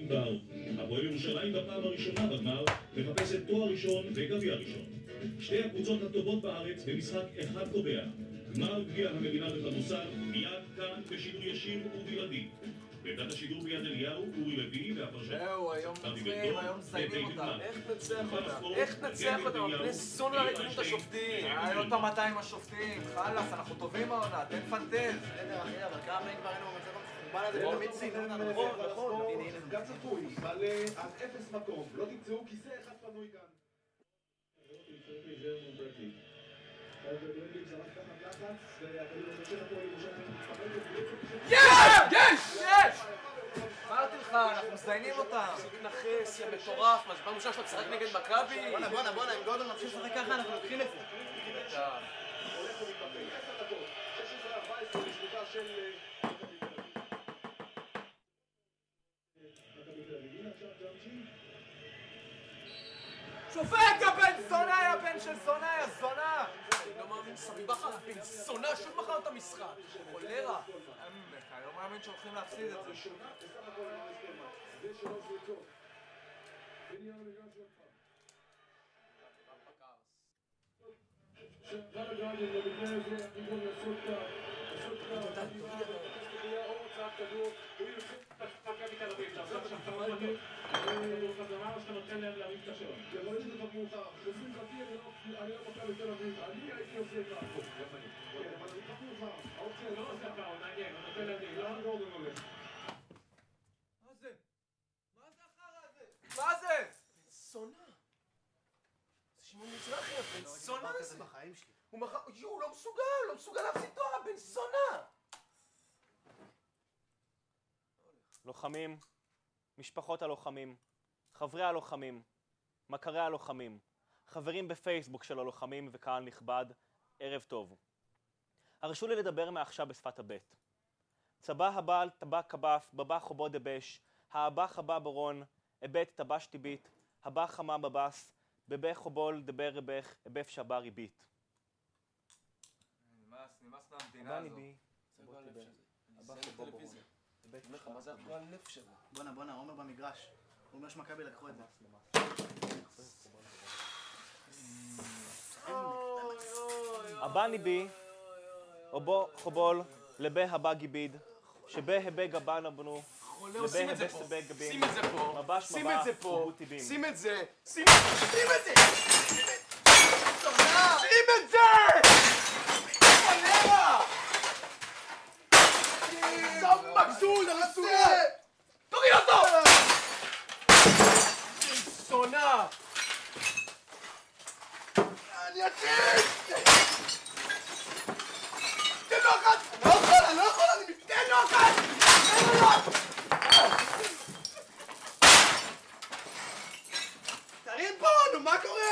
בר. הפועל ירושלים בפעם הראשונה בגמר מחפשת תואר ראשון וגביע ראשון. שתי הקבוצות הטובות בארץ במשחק אחד קובע. גמר גביע המדינה בכדורסל מיד כאן בשידור ישיר ובלעדי. בעמדת השידור ביד אליהו, אורי לוי והפרשן. זהו, היום נוצרים, היום מסיימים אותם. איך תנצח אותם? איך תנצח אותם? בני סון לרצינות השופטים. עוד פעם 200 השופטים. חלאס, אנחנו טובים העונה, תן פנטז. בסדר אחי, אבל כמה פעמים כבר היינו במצב המחורבן הזה, תמיד סיימו אותנו. נכון. גם צפוי, אבל על אפס מקום. לא תמצאו כיסא אחד פנוי כאן. יש! אמרתי לך, אנחנו מזדיינים אותם. תתנחס, יא מטורף, מה פעם ראשונה שאתה משחק נגד מכבי? בואנה, אם גורדון ממשיך לשחק ככה, אנחנו לוקחים את זה. הולך ומתקפל, 10 דקות, 16-14 לשלושה של... שופט, יא בן זונה, יא בן של זונה, יא זונה! אני לא מאמין סמי בכר, בן זונה, שוב מכר את המשחק. חולרה. אני לא מאמין שהולכים להפסיד את זה. מה זה? סונה. זה שמעון מזרחי, בן סונה הזה. הוא לא מסוגל להפסיד תואר, בן סונה. לוחמים, משפחות הלוחמים, חברי הלוחמים, מכרי הלוחמים, חברים בפייסבוק של הלוחמים וקהל נכבד, ערב טוב. הרשו לי לדבר מעכשיו בשפת הבית. צבא הבעל טבע קבף, בבא חובו דבש, האבח הבא ברון, הבט טבש טיבית, הבא חמה בבס, בבא חובול דבר רבך, הבף שבר ריבית. נמאס מהמדינה הזו. מה זה הגועל נפש שלו? בואנה, עומר במגרש. הוא אומר שמכבי לקחו את זה. הבא ניבי, או בו חובול, לבה הבא גיביד, שבה הבא גבן הבנו, שים את זה פה, שים את זה פה, שים את זה פה, שים את זה, שים את זה! שים את זה! חולרה! שם מגזול, הרסולה! תוריד אותו! סונה! אני אתחיל! תן לו אחת! אני לא יכול, תן לו אחת! תן לו! תרים פה, נו, מה קורה?